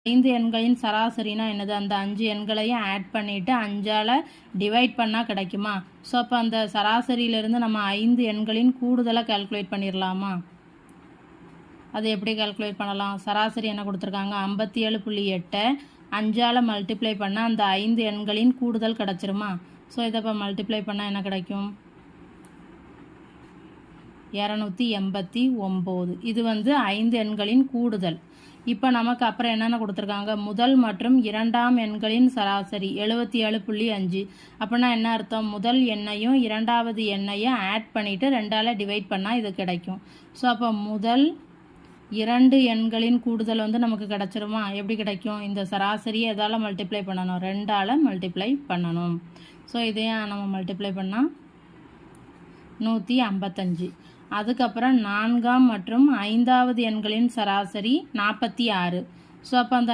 5 எண்களின் சராசரினா என்னது? அந்த 5 எண்களையும் ஆட் பண்ணிவிட்டு 5ஆல் டிவைட் பண்ணால் கிடைக்குமா? ஸோ அப்போ அந்த சராசரியிலிருந்து நம்ம 5 எண்களின் கூடுதலை கால்குலேட் பண்ணிடலாமா? அது எப்படி கால்குலேட் பண்ணலாம்? சராசரி என்ன கொடுத்துருக்காங்க? 57.8 5ஆல் மல்டிப்ளை பண்ணால் அந்த 5 எண்களின் கூடுதல் கிடச்சிருமா? ஸோ இதை இப்போ மல்டிப்ளை பண்ணால் என்ன கிடைக்கும்? 289. இது 5 எண்களின் கூடுதல். இப்போ நமக்கு அப்புறம் என்னென்ன கொடுத்துருக்காங்க? முதல் மற்றும் இரண்டாம் எண்களின் சராசரி 77.5. அப்படின்னா என்ன அர்த்தம்? முதல் எண்ணையும் இரண்டாவது எண்ணையும் ஆட் பண்ணிவிட்டு 2ஆல் டிவைட் பண்ணால் இது கிடைக்கும். ஸோ அப்போ முதல் 2 எண்களின் கூடுதல் நமக்கு கிடச்சிருமா? எப்படி கிடைக்கும்? இந்த சராசரியை எதால் மல்டிப்ளை பண்ணணும்? 2ஆல் மல்டிப்ளை பண்ணணும். ஸோ இதையும் நம்ம மல்டிப்ளை பண்ணால் 155. அதுக்கப்புறம் 4ஆம் மற்றும் 5ஆவது எண்களின் சராசரி 46. ஸோ அப்போ அந்த